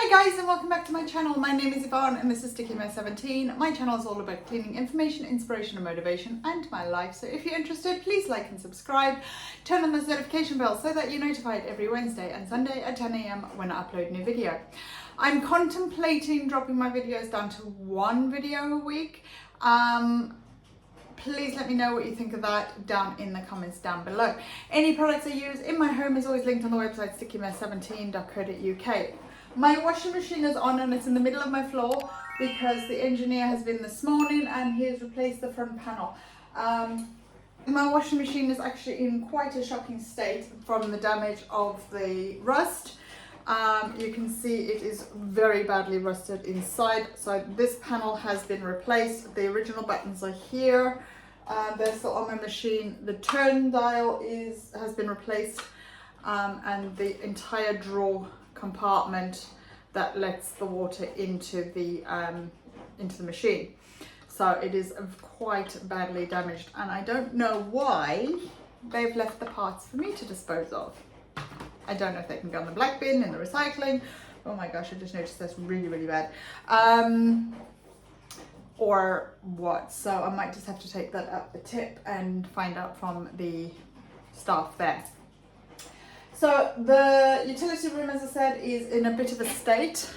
Hi guys and welcome back to my channel. My name is Yvonne and this is STICKYMESS17. My channel is all about cleaning, information, inspiration and motivation and my life. So if you're interested, please like and subscribe. Turn on the notification bell so that you're notified every Wednesday and Sunday at 10 AM when I upload a new video. I'm contemplating dropping my videos down to one video a week. Please let me know what you think of that down in the comments down below. Any products I use in my home is always linked on the website stickymess17.co.uk. My washing machine is on and it's in the middle of my floor because the engineer has been this morning and he has replaced the front panel. My washing machine is actually in quite a shocking state from the damage of the rust. You can see it is very badly rusted inside. So this panel has been replaced. The original buttons are here. They're still on my machine. The turn dial has been replaced, and the entire drawer compartment that lets the water into the machine. So it is quite badly damaged, and I don't know why they've left the parts for me to dispose of. I don't know if they can go in the black bin, in the recycling. Oh my gosh, I just noticed that's really, really bad. Or what. So I might just have to take that up the tip and find out from the staff there. So the utility room, as I said, is in a bit of a state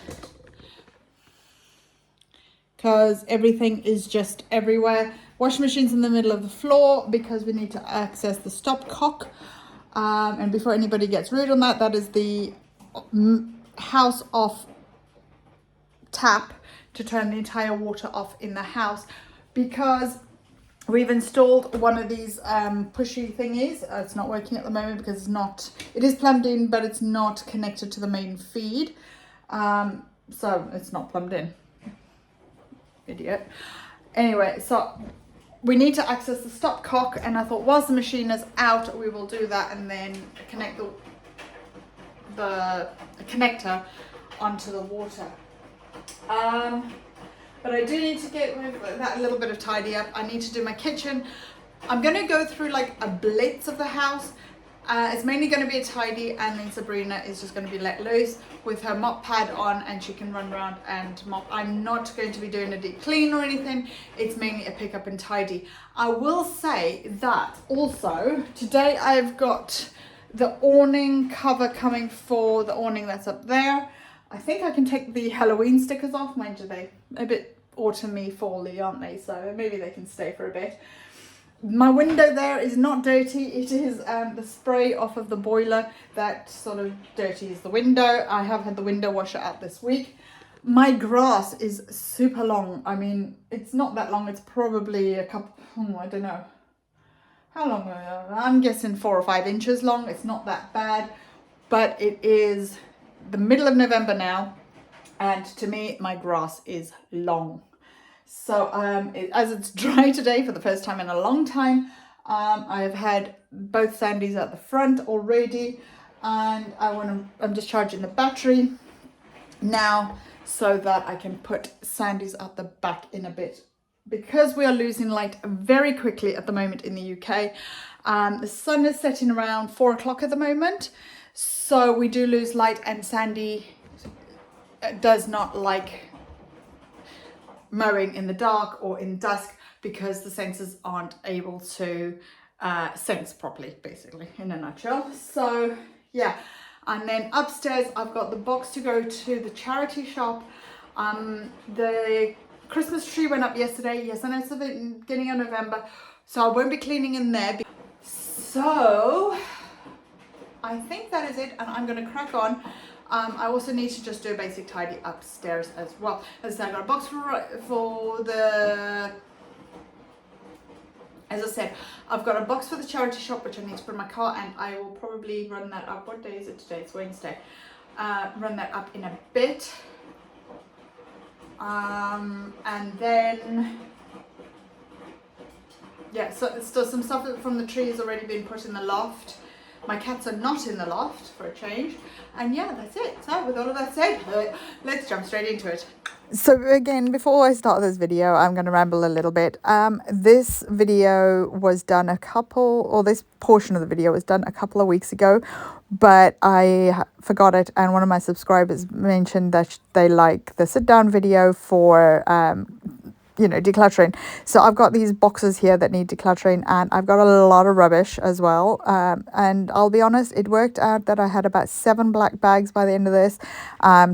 because everything is just everywhere. Washing machine's in the middle of the floor because we need to access the stopcock. And before anybody gets rude on that, that is the house off tap to turn the entire water off in the house, because we've installed one of these pushy thingies. It's not working at the moment because it is plumbed in, but it's not connected to the main feed. So it's not plumbed in. Idiot. Anyway, so we need to access the stopcock, and I thought whilst the machine is out, we will do that and then connect the connector onto the water. But I do need to get rid of that, a little bit of tidy up. I need to do my kitchen. I'm going to go through like a blitz of the house. It's mainly going to be a tidy, and then Sabrina is just going to be let loose with her mop pad on and she can run around and mop. I'm not going to be doing a deep clean or anything. It's mainly a pick up and tidy. I will say that also today I've got the awning cover coming for the awning that's up there. I think I can take the Halloween stickers off. Mind you, they're a bit autumny, fally, aren't they? So maybe they can stay for a bit. My window there is not dirty. It is the spray off of the boiler that sort of dirties the window. I have had the window washer out this week. My grass is super long. I mean, it's not that long. It's probably a couple, I don't know. How long? I'm guessing 4 or 5 inches long. It's not that bad, but it is the middle of November now, and to me my grass is long. So as it's dry today for the first time in a long time, I've had both Sandys at the front already, and I'm just charging the battery now so that I can put Sandys at the back in a bit, because we are losing light very quickly at the moment in the UK. The sun is setting around 4 o'clock at the moment. So we do lose light, and Sandy does not like mowing in the dark or in dusk because the sensors aren't able to sense properly, basically, in a nutshell. So yeah, and then upstairs I've got the box to go to the charity shop. The Christmas tree went up yesterday. Yes, I know it's the beginning of November, so I won't be cleaning in there. So I think that is it, and I'm going to crack on. I also need to just do a basic tidy upstairs as well. As I said, I got a box for the, as I said, I've got a box for the charity shop which I need to put in my car, and I will probably run that up. What day is it today? It's Wednesday. Run that up in a bit. And then, yeah, so some stuff from the tree has already been put in the loft. My cats are not in the loft for a change. And yeah, that's it. So with all of that said, let's jump straight into it. So again, before I start this video, I'm going to ramble a little bit. This video was done this portion of the video was done a couple of weeks ago, but I forgot it. And one of my subscribers mentioned that they like the sit down video for, decluttering. So I've got these boxes here that need decluttering, and I've got a lot of rubbish as well. And I'll be honest, it worked out that I had about 7 black bags by the end of this.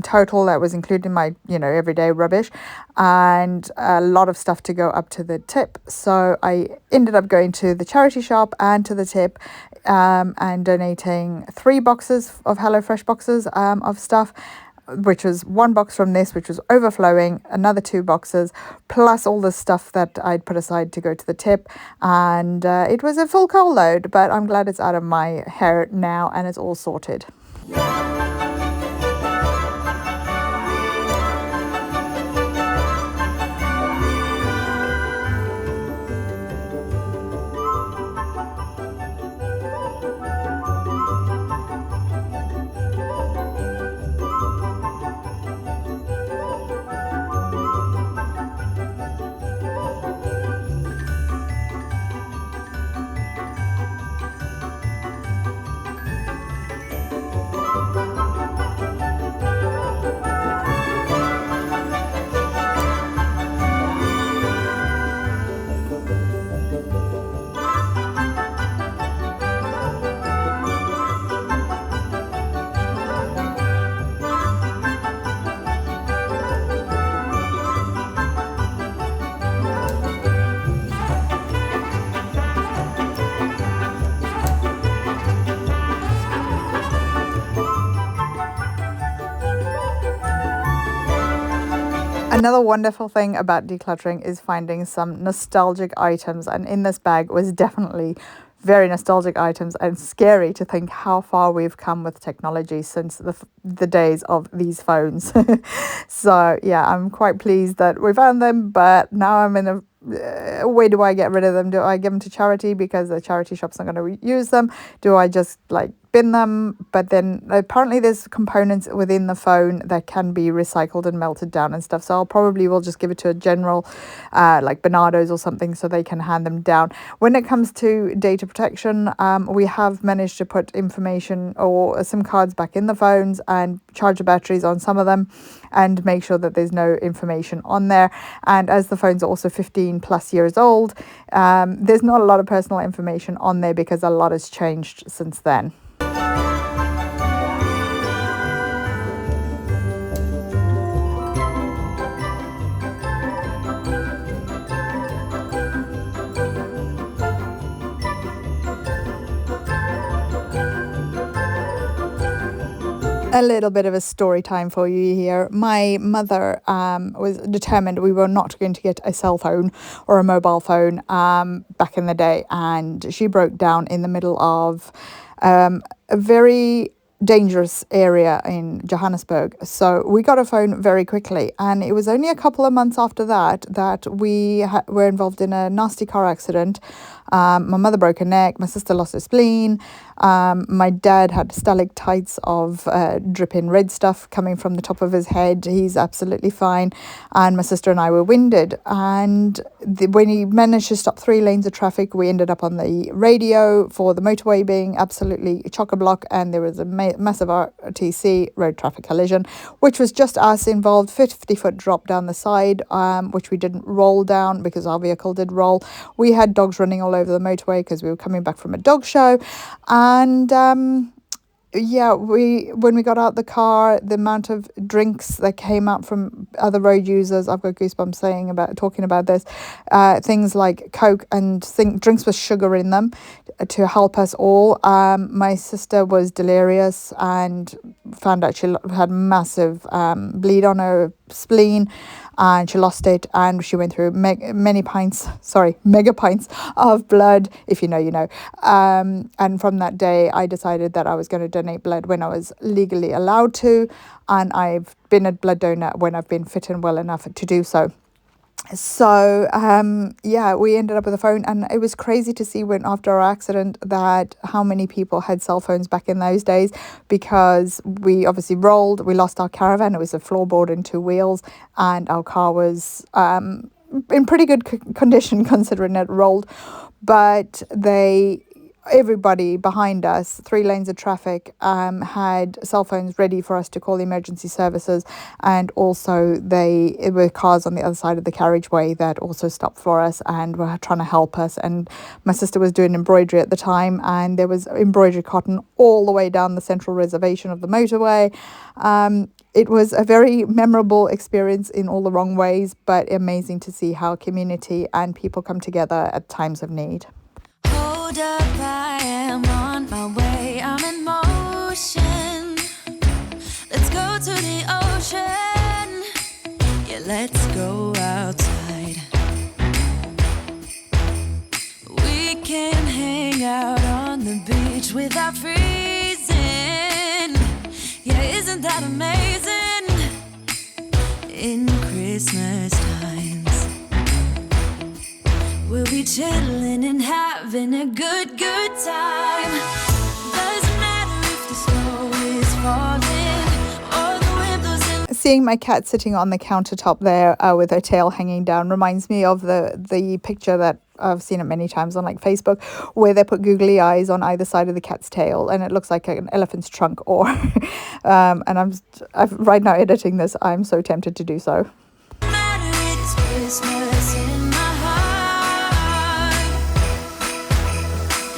Total, that was including my, everyday rubbish, and a lot of stuff to go up to the tip. So I ended up going to the charity shop and to the tip, and donating 3 boxes of HelloFresh boxes of stuff, which was 1 box from this, which was overflowing, another 2 boxes, plus all the stuff that I'd put aside to go to the tip. And it was a full coal load, but I'm glad it's out of my hair now and it's all sorted. Another wonderful thing about decluttering is finding some nostalgic items, and in this bag was definitely very nostalgic items, and scary to think how far we've come with technology since the days of these phones. So yeah, I'm quite pleased that we found them, but now I'm in a where do I get rid of them? Do I give them to charity because the charity shop's not going to use them? Do I just bin them? But then apparently there's components within the phone that can be recycled and melted down and stuff. So I'll probably will just give it to a general like Bernardo's or something, so they can hand them down. When it comes to data protection, we have managed to put information or SIM cards back in the phones and charge the batteries on some of them and make sure that there's no information on there. And as the phones are also 15 plus years old, there's not a lot of personal information on there because a lot has changed since then. A little bit of a story time for you here. My mother was determined we were not going to get a cell phone or a mobile phone back in the day, and she broke down in the middle of a very dangerous area in Johannesburg. So we got a phone very quickly, and it was only a couple of months after that we were involved in a nasty car accident. My mother broke her neck, my sister lost her spleen, my dad had stalactites of dripping red stuff coming from the top of his head. He's absolutely fine, and my sister and I were winded, and when he managed to stop 3 lanes of traffic, we ended up on the radio for the motorway being absolutely chock-a-block, and there was a massive RTC, road traffic collision, which was just us involved. 50-foot drop down the side, which we didn't roll down because our vehicle did roll. We had dogs running all over the motorway because we were coming back from a dog show, and when we got out the car, the amount of drinks that came out from other road users, I've got goosebumps talking about this, things like Coke and drinks with sugar in them to help us all. My sister was delirious and found out she had massive bleed on her spleen, and she lost it, and she went through mega pints of blood. If you know, you know. And from that day, I decided that I was going to donate blood when I was legally allowed to, and I've been a blood donor when I've been fit and well enough to do so. So yeah, we ended up with a phone, and it was crazy to see when after our accident that how many people had cell phones back in those days, because we obviously rolled, we lost our caravan. It was a floorboard and two wheels, and our car was in pretty good condition considering it rolled, but everybody behind us, 3 lanes of traffic, had cell phones ready for us to call the emergency services, and also it were cars on the other side of the carriageway that also stopped for us and were trying to help us. And my sister was doing embroidery at the time, and there was embroidery cotton all the way down the central reservation of the motorway. It was a very memorable experience in all the wrong ways, but amazing to see how community and people come together at times of need. Hold up, I am on my way, I'm in motion. Let's go to the ocean. Yeah, let's go outside. We can hang out on the beach without freezing. Yeah, isn't that amazing? In Christmas times, we'll be chilling and having a good time. Doesn't matter if the snow is falling or the wind blows in. Seeing my cat sitting on the countertop there with her tail hanging down reminds me of the picture that I've seen it many times on like Facebook, where they put googly eyes on either side of the cat's tail, and it looks like an elephant's trunk. Or and I'm right now editing this. I'm so tempted to do so. Christmas in my heart,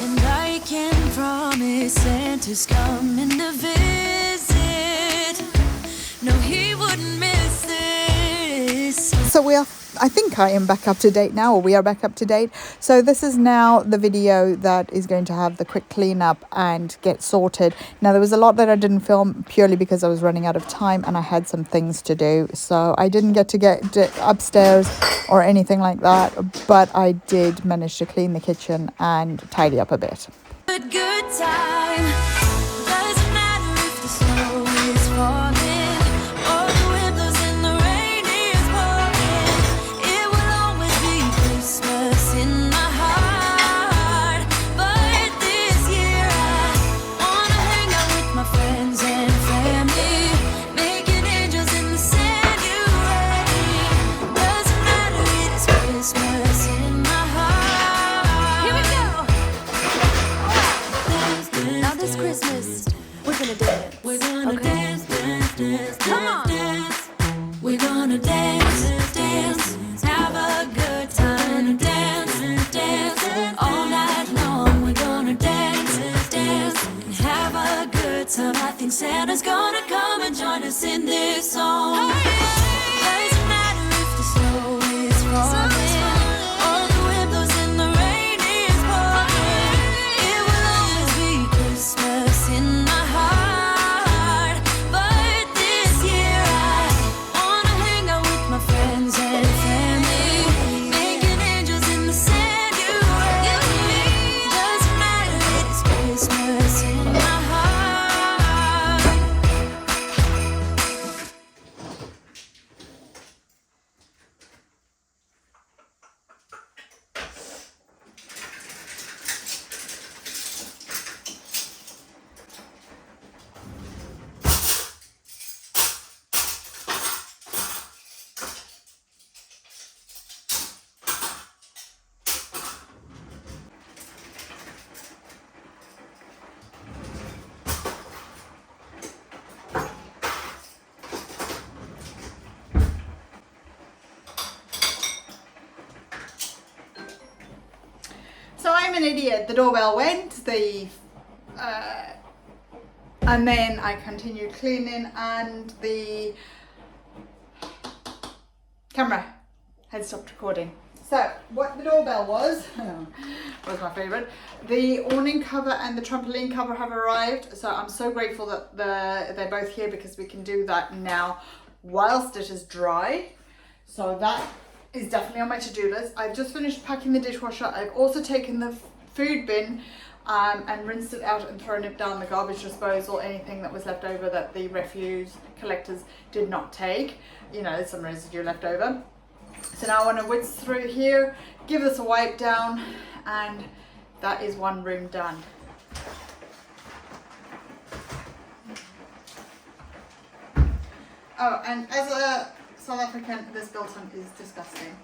and I can promise Santa's coming to visit. No, he wouldn't miss this. So I think I am back up to date now, or we are back up to date. So this is now the video that is going to have the quick cleanup and get sorted. Now, there was a lot that I didn't film purely because I was running out of time and I had some things to do. So I didn't get to get upstairs or anything like that, but I did manage to clean the kitchen and tidy up a bit. Good time. Doesn't matter if the snow is falling or the wind blows and the rain is pouring. It will always be Christmas in my heart. But this year I wanna hang out with my friends and family, making angels in the sand. You ready? Doesn't matter, it's Christmas in my heart. Here we go. Now this Christmas, we're gonna dance. We're gonna dance, dance, dance, come on. Dance. We're gonna dance, dance, have a good time. Dance, dance, all night long. We're gonna dance, dance, and have a good time. I think Santa's gonna come and join us in this song. Doesn't matter if the snow is falling or the wind blows and the rain is pouring. It will always be Christmas in my heart. But this year I wanna hang out with my friends and family, making angels in the sand. You ready? Doesn't matter, it's Christmas in my heart. So I'm an idiot. The doorbell went, and then I continued cleaning, and the camera had stopped recording. So what the doorbell was my favorite. The awning cover and the trampoline cover have arrived. So I'm so grateful that they're both here, because we can do that now whilst it is dry. So that is definitely on my to-do list. I've just finished packing the dishwasher. I've also taken the food bin and rinsed it out and thrown it down the garbage disposal. Anything that was left over that the refuse collectors did not take. You know, there's some residue left over. So now I want to whisk through here, give this a wipe down, and that is one room done. Oh, and as a South African, this biltong is disgusting.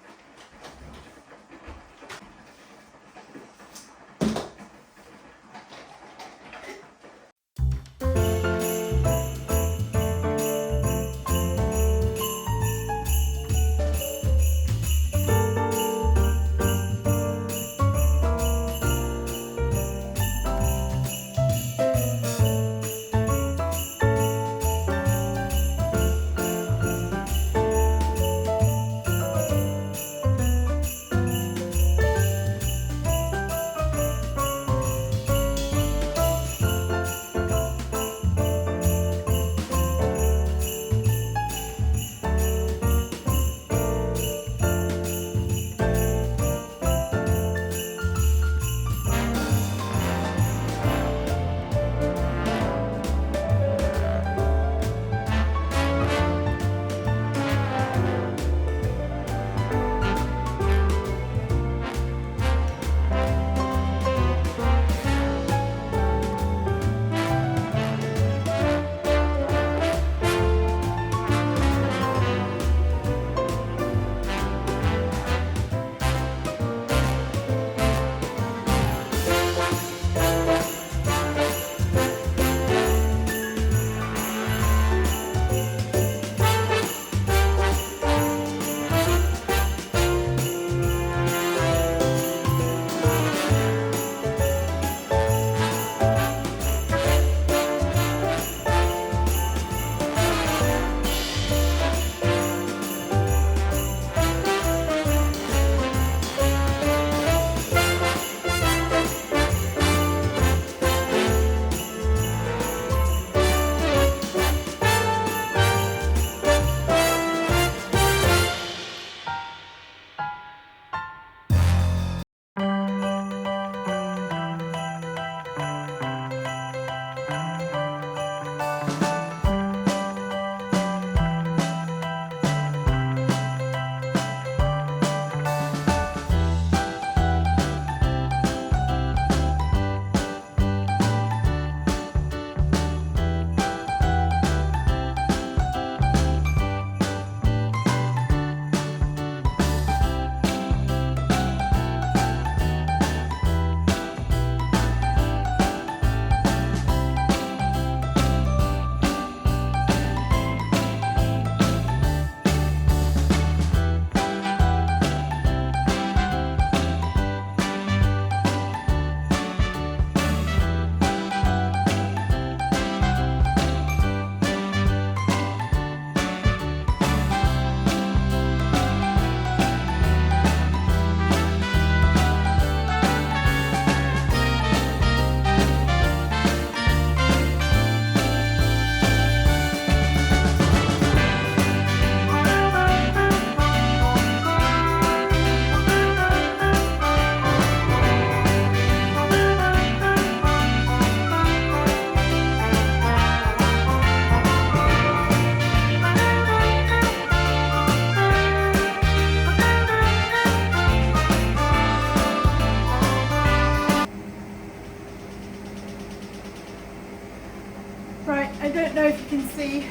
I don't know if you can see,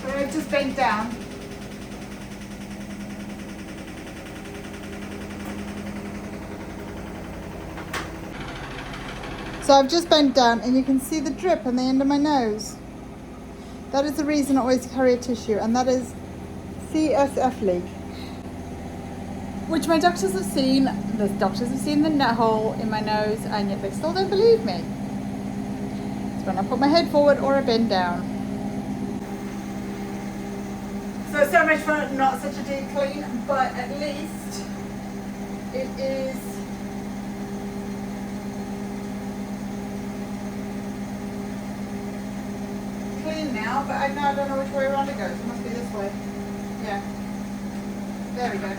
but I've just bent down. So I've just bent down and you can see the drip on the end of my nose. That is the reason I always carry a tissue, and that is CSF leak. Which my doctors have seen. The doctors have seen the nut hole in my nose, and yet they still don't believe me. It's when I put my head forward or I bend down. So much for not such a deep clean, but at least it is clean now, but I don't know which way around it goes. It must be this way. Yeah. There we go.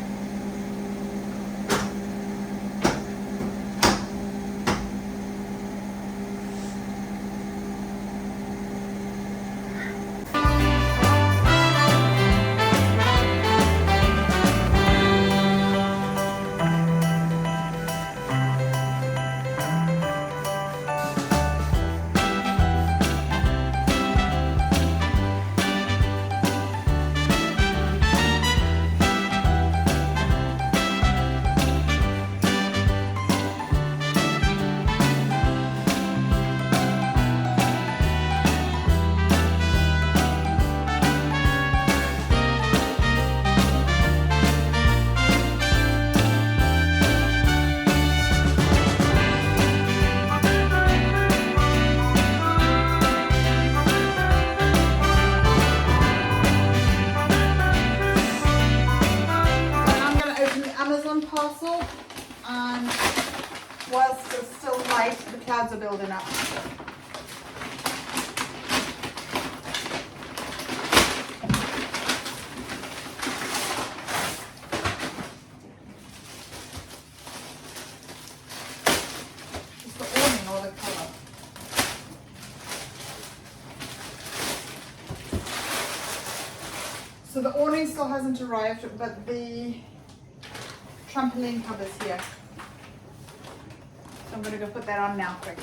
clouds are building up. Is the awning or the colour? So the awning still hasn't arrived, but the trampoline cover's here. So I'm going to go put that on now quick.